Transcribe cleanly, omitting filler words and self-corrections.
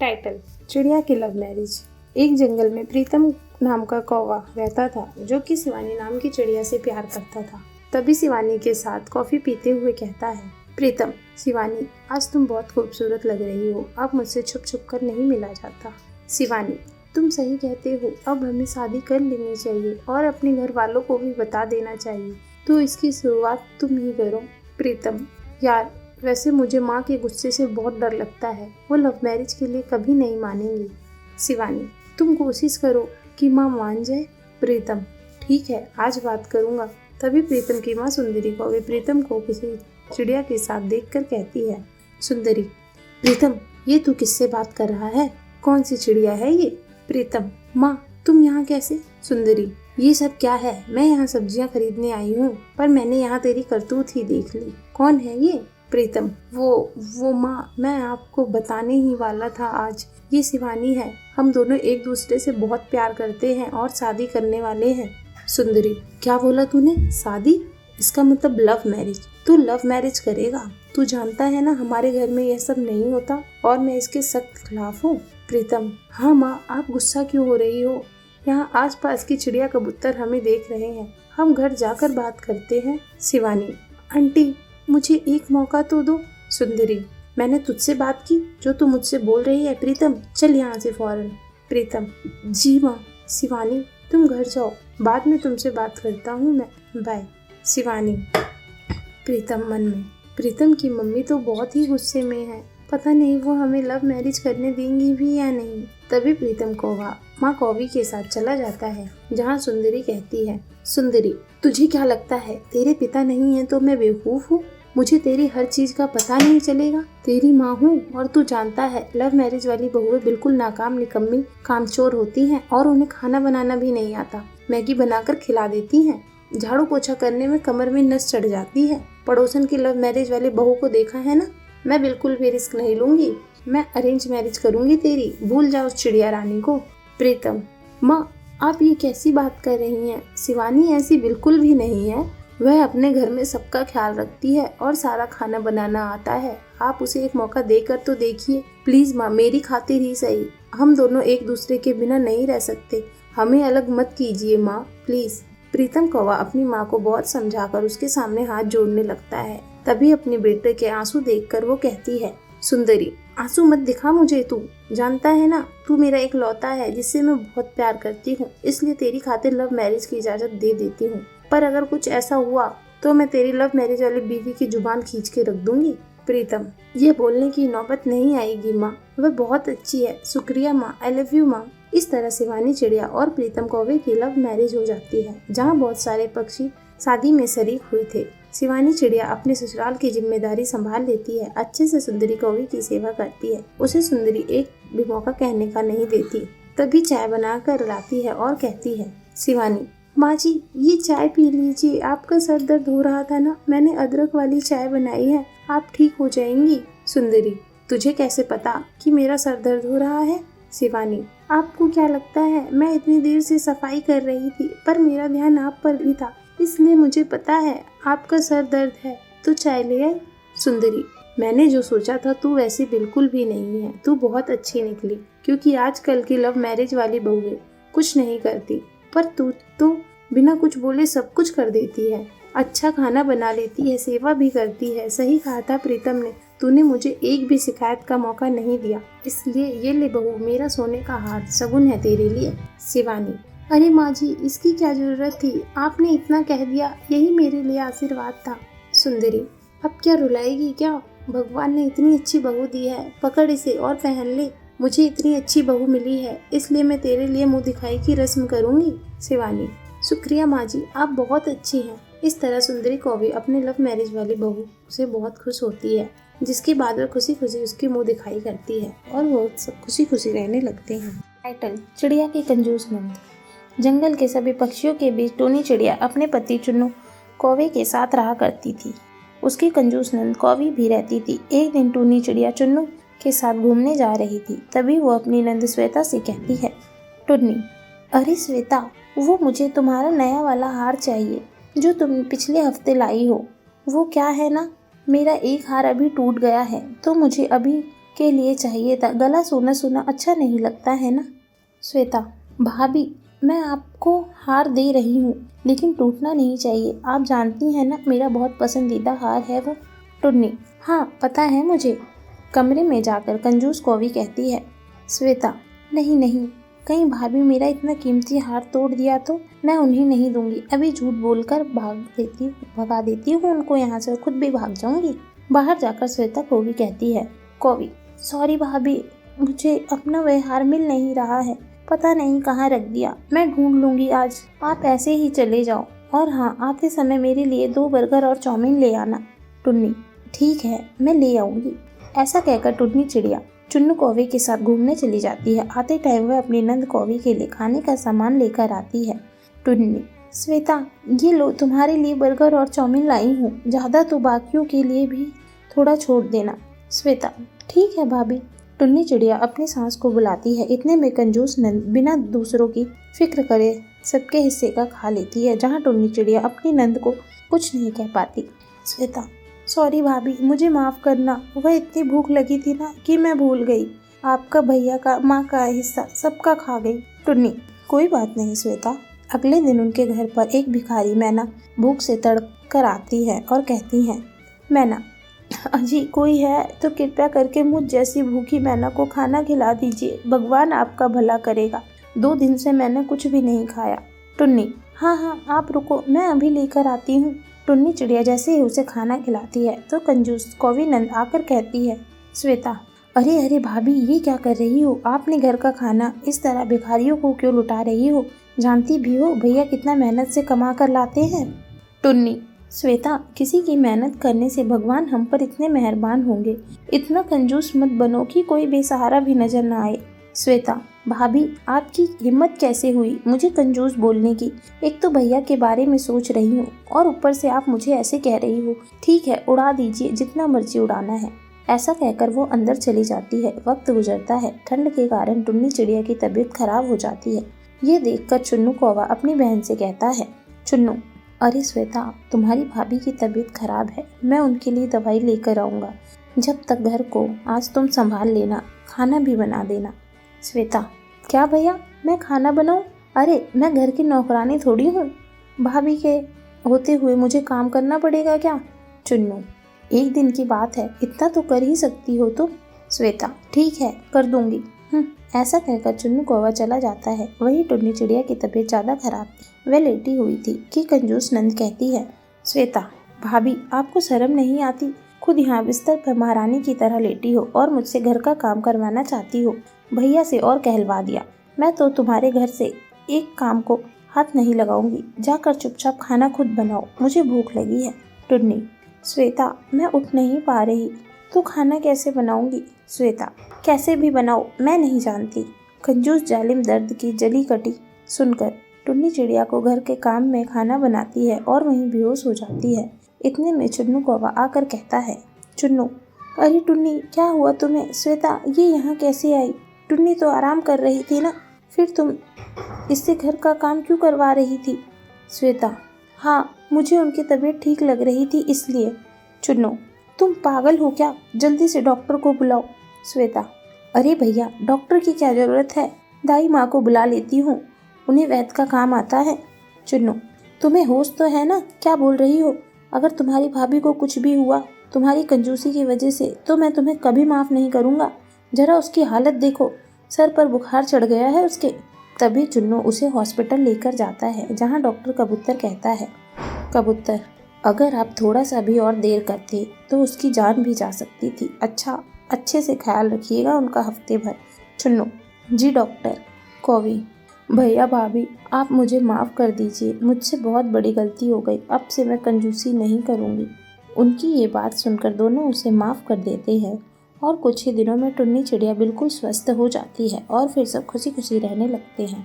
Title: चिड़िया की love marriage. एक जंगल में प्रीतम नाम का कौवा रहता था, जो कि शिवानी नाम की चिड़िया से प्यार करता था। तभी शिवानी के साथ कॉफी पीते हुए कहता है, प्रीतम, शिवानी, आज तुम बहुत खूबसूरत लग रही हो। अब मुझसे छुप छुप कर नहीं मिला जाता। शिवानी: तुम सही कहते हो, अब हमें शादी कर लेनी चाहिए और अपने घर वालों को भी बता देना चाहिए। तो इसकी शुरुआत तुम ही करो। प्रीतम: यार, वैसे मुझे माँ के गुस्से से बहुत डर लगता है। वो लव मैरिज के लिए कभी नहीं मानेंगी। शिवानी: तुम कोशिश करो कि माँ मान जाए। प्रीतम: ठीक है, आज बात करूँगा। तभी प्रीतम की माँ सुंदरी कौवे प्रीतम को किसी चिड़िया के साथ देखकर कहती है, सुंदरी: प्रीतम, ये तू किससे बात कर रहा है? कौन सी चिड़िया है ये? प्रीतम: माँ, तुम यहाँ कैसे? सुंदरी: ये सब क्या है? मैं यहाँ सब्जियाँ खरीदने आई हूँ, पर मैंने यहाँ तेरी करतूत ही देख ली। कौन है ये? प्रीतम: वो माँ, मैं आपको बताने ही वाला था आज। ये शिवानी है। हम दोनों एक दूसरे से बहुत प्यार करते हैं और शादी करने वाले हैं। सुंदरी: क्या बोला तूने? शादी? इसका मतलब लव मैरिज। तू लव मैरिज करेगा? तू जानता है ना, हमारे घर में यह सब नहीं होता और मैं इसके सख्त खिलाफ हूँ। प्रीतम: हाँ माँ, आप गुस्सा क्यों हो रही हो? यहाँ आसपास की चिड़िया कबूतर हमें देख रहे हैं। हम घर जाकर बात करते हैं। शिवानी: आंटी, मुझे एक मौका तो दो। सुंदरी: मैंने तुझसे बात की जो तू मुझसे बोल रही है? प्रीतम, चल यहाँ से फौरन। प्रीतम: जी माँ। शिवानी, तुम घर जाओ, बाद में तुमसे बात करता हूँ मैं। बाय। शिवानी। प्रीतम मन में, प्रीतम की मम्मी तो बहुत ही गुस्से में है। पता नहीं वो हमें लव मैरिज करने देंगी भी या नहीं। तभी प्रीतम कौवा माँ कौवी के साथ चला जाता है, जहाँ सुंदरी कहती है, सुंदरी, तुझे क्या लगता है तेरे पिता नहीं है तो मैं बेवकूफ हूँ? मुझे तेरी हर चीज का पता नहीं चलेगा? तेरी माँ हूँ और तू जानता है लव मैरिज वाली बहुएं बिल्कुल नाकाम, निकम्मी, कामचोर होती हैं और उन्हें खाना बनाना भी नहीं आता। मैगी बनाकर खिला देती हैं। झाड़ू पोछा करने में कमर में नस चढ़ जाती है। पड़ोसन की लव मैरिज वाली बहू को देखा है ना? मैं बिल्कुल भी रिस्क नहीं लूंगी। मैं अरेंज मैरिज करूंगी तेरी। भूल जाओ उस चिड़िया रानी को। प्रीतम: माँ, आप ये कैसी बात कर रही हैं? शिवानी ऐसी बिल्कुल भी नहीं है। वह अपने घर में सबका ख्याल रखती है और सारा खाना बनाना आता है। आप उसे एक मौका देकर तो देखिए। प्लीज माँ, मेरी खातिर ही सही। हम दोनों एक दूसरे के बिना नहीं रह सकते। हमें अलग मत कीजिए माँ, प्लीज। प्रीतम कौवा अपनी माँ को बहुत समझाकर उसके सामने हाथ जोड़ने लगता है। तभी अपने बेटे के आंसू देखकर वो कहती है, सुंदरी, आंसू मत दिखा मुझे। तू जानता है ना, तू मेरा एक लौता है जिससे मैं बहुत प्यार करती हूँ, इसलिए तेरी खातिर लव मैरिज की इजाजत दे देती हूँ। पर अगर कुछ ऐसा हुआ तो मैं तेरी लव मैरिज वाली बीवी की जुबान खींच के रख दूंगी। प्रीतम: ये बोलने की नौबत नहीं आएगी माँ, वह बहुत अच्छी है। शुक्रिया माँ, आई लव यू माँ। इस तरह शिवानी चिड़िया और प्रीतम कौवे की लव मैरिज हो जाती है, जहाँ बहुत सारे पक्षी शादी में शरीक हुए थे। शिवानी चिड़िया अपने ससुराल की जिम्मेदारी संभाल लेती है, अच्छे से सुंदरी कौवे की सेवा करती है। उसे सुंदरी एक भी मौका कहने का नहीं देती। तभी चाय बनाकर लाती है और कहती है, शिवानी, माँ जी, ये चाय पी लीजिए। आपका सर दर्द हो रहा था ना, मैंने अदरक वाली चाय बनाई है, आप ठीक हो जाएंगी। सुंदरी: तुझे कैसे पता कि मेरा सर दर्द हो रहा है? शिवानी: आपको क्या लगता है, मैं इतनी देर से सफाई कर रही थी, पर मेरा ध्यान आप पर भी था, इसलिए मुझे पता है आपका सर दर्द है। तो चाय ले आई। सुंदरी: मैंने जो सोचा था तू वैसी बिल्कुल भी नहीं है। तू बहुत अच्छी निकली, क्योंकि आजकल की लव मैरिज वाली बहुएं कुछ नहीं करती, पर तू तो बिना कुछ बोले सब कुछ कर देती है। अच्छा खाना बना लेती है, सेवा भी करती है। सही कहा था प्रीतम ने, तूने मुझे एक भी शिकायत का मौका नहीं दिया, इसलिए ये ले बहू, मेरा सोने का हार शगुन है तेरे लिए। शिवानी: अरे माँ जी, इसकी क्या जरूरत थी? आपने इतना कह दिया, यही मेरे लिए आशीर्वाद था। सुंदरी: अब क्या रुलाएगी क्या? भगवान ने इतनी अच्छी बहू दी है, पकड़ इसे और पहन ले। मुझे इतनी अच्छी बहू मिली है, इसलिए मैं तेरे लिए मुंह दिखाई की रस्म करूंगी। शिवानी: शुक्रिया माँ जी, आप बहुत अच्छी हैं। इस तरह सुंदरी कौवी अपने लव मैरिज वाली बहू से बहुत खुश होती है, जिसके बाद वह खुशी खुशी उसकी मुंह दिखाई करती है और वो सब खुशी खुशी रहने लगते हैं। टाइटल: चिड़िया की कंजूस नंद। जंगल के सभी पक्षियों के बीच टूनी चिड़िया अपने पति चुन्नू कौवे के साथ रहा करती थी। उसकी कंजूस नंद कौवी भी रहती थी। एक दिन टूनी चिड़िया चुन्नू के साथ घूमने जा रही थी। तभी वो अपनी नंद श्वेता से कहती है, टुन्नी, अरे श्वेता, वो मुझे तुम्हारा नया वाला हार चाहिए जो तुम पिछले हफ्ते लाई हो। वो क्या है ना, मेरा एक हार अभी टूट गया है, तो मुझे अभी के लिए चाहिए था। गला सूना सूना अच्छा नहीं लगता है ना। श्वेता, भाभी मैं आपको हार दे रही हूँ लेकिन टूटना नहीं चाहिए। आप जानती हैं ना मेरा बहुत पसंदीदा हार है वो। टुन्नी, हाँ पता है मुझे। कमरे में जाकर कंजूस कौवी कहती है। श्वेता, नहीं नहीं, कहीं भाभी मेरा इतना कीमती हार तोड़ दिया तो मैं उन्हें नहीं दूंगी। अभी झूठ बोलकर भगा देती हूँ उनको यहाँ से, खुद भी भाग जाऊंगी। बाहर जाकर श्वेता कौवी कहती है। कौवी, सॉरी भाभी, मुझे अपना वह हार मिल नहीं रहा है, पता नहीं कहाँ रख दिया। मैं ढूंढ लूंगी आज। आप ऐसे ही चले जाओ और हाँ, आते समय मेरे लिए 2 बर्गर और चाउमीन ले आना। टुन्नी, ठीक है मैं ले आऊंगी। ऐसा कहकर टुन्नी चिड़िया चुन्नू कौवे के साथ घूमने चली जाती है। आते टाइम वह अपनी नंद कौवे के लिए खाने का सामान लेकर आती है। टुन्नी, श्वेता ये लो तुम्हारे लिए बर्गर और चाउमीन लाई हूँ, ज़्यादा तो बाकियों के लिए भी थोड़ा छोड़ देना। श्वेता, ठीक है भाभी। टुन्नी चिड़िया अपनी सांस को बुलाती है। इतने में कंजूस नंद बिना दूसरों की फिक्र करे सबके हिस्से का खा लेती है, जहाँ टुन्नी चिड़िया अपनी नंद को कुछ नहीं कह पाती। श्वेता, सॉरी भाभी, मुझे माफ़ करना, वह इतनी भूख लगी थी ना कि मैं भूल गई। आपका भैया का माँ का हिस्सा सबका खा गई। टुन्नी, कोई बात नहीं श्वेता। अगले दिन उनके घर पर एक भिखारी मैना भूख से तड़प कर आती है और कहती है। मैना, अजी कोई है तो कृपया करके मुझ जैसी भूखी मैना को खाना खिला दीजिए, भगवान आपका भला करेगा। 2 दिन से मैंने कुछ भी नहीं खाया। टुन्नी, हाँ हाँ आप रुको, मैं अभी लेकर आती हूँ। टुन्नी चिड़िया जैसे ही उसे खाना खिलाती है तो कंजूस कौवी नंद आकर कहती है। श्वेता, अरे अरे भाभी ये क्या कर रही हो? आपने घर का खाना इस तरह भिखारियों को क्यों लुटा रही हो? जानती भी हो भैया कितना मेहनत से कमा कर लाते हैं। टुन्नी, श्वेता किसी की मेहनत करने से भगवान हम पर इतने मेहरबान होंगे। इतना कंजूस मत बनो कि कोई बेसहारा भी नजर न आए। श्वेता, भाभी आपकी हिम्मत कैसे हुई मुझे कंजूस बोलने की? एक तो भैया के बारे में सोच रही हूँ और ऊपर से आप मुझे ऐसे कह रही हो। ठीक है उड़ा दीजिए, जितना मर्जी उड़ाना है। ऐसा कहकर वो अंदर चली जाती है। वक्त गुजरता है। ठंड के कारण टुन्नी चिड़िया की तबीयत खराब हो जाती है। ये देखकर चुन्नू कौवा अपनी बहन से कहता है। चुन्नू, अरे श्वेता तुम्हारी भाभी की तबीयत खराब है, मैं उनके लिए दवाई लेकर आऊँगा। जब तक घर को आज तुम संभाल लेना, खाना भी बना देना। श्वेता, क्या भैया मैं खाना बनाऊं? अरे मैं घर की नौकरानी थोड़ी हूँ, भाभी के होते हुए मुझे काम करना पड़ेगा क्या? चुन्नू, एक दिन की बात है, इतना तो कर ही सकती हो तुम। श्वेता, ठीक है कर दूंगी। ऐसा कहकर चुन्नू कौवा चला जाता है। वही टुन्नी चिड़िया की तबीयत ज़्यादा खराब थी। वह लेटी हुई थी कि कंजूस नंद कहती है। श्वेता, भाभी आपको शर्म नहीं आती? खुद यहाँ बिस्तर पर महारानी की तरह लेटी हो और मुझसे घर का काम करवाना चाहती हो। भैया से और कहलवा दिया। मैं तो तुम्हारे घर से एक काम को हाथ नहीं लगाऊंगी। जाकर चुपचाप खाना खुद बनाओ, मुझे भूख लगी है। टुन्नी, श्वेता मैं उठ नहीं पा रही, तो खाना कैसे बनाऊंगी? श्वेता, कैसे भी बनाओ मैं नहीं जानती। कंजूस जालिम दर्द की जली कटी सुनकर टुन्नी चिड़िया को घर के काम में खाना बनाती है और वहीं बेहोश हो जाती है। इतने में चुन्नू कौवा आकर कहता है। चुन्नू, अरे टुन्नी क्या हुआ तुम्हें? श्वेता ये यहाँ कैसे आई? टुन्नी तो आराम कर रही थी ना, फिर तुम इससे घर का काम क्यों करवा रही थी? श्वेता, हाँ मुझे उनकी तबीयत ठीक लग रही थी इसलिए। चुन्नू, तुम पागल हो क्या? जल्दी से डॉक्टर को बुलाओ। श्वेता, अरे भैया डॉक्टर की क्या ज़रूरत है, दाई माँ को बुला लेती हूँ, उन्हें वैद्य का काम आता है। चुन्नू, तुम्हें होश तो है ना, क्या बोल रही हो? अगर तुम्हारी भाभी को कुछ भी हुआ तुम्हारी कंजूसी की वजह से तो मैं तुम्हें कभी माफ़ नहीं करूँगा। जरा उसकी हालत देखो, सर पर बुखार चढ़ गया है उसके। तभी चुन्नू उसे हॉस्पिटल लेकर जाता है, जहाँ डॉक्टर कबूतर कहता है। कबूतर, अगर आप थोड़ा सा भी और देर करते तो उसकी जान भी जा सकती थी। अच्छा अच्छे से ख्याल रखिएगा उनका हफ्ते भर। चुन्नू, जी डॉक्टर। कौवी, भैया भाभी आप मुझे माफ़ कर दीजिए, मुझसे बहुत बड़ी गलती हो गई, अब से मैं कंजूसी नहीं करूँगी। उनकी ये बात सुनकर दोनों उसे माफ़ कर देते हैं और कुछ ही दिनों में टुन्नी चिड़िया बिल्कुल स्वस्थ हो जाती है और फिर सब खुशी खुशी रहने लगते हैं।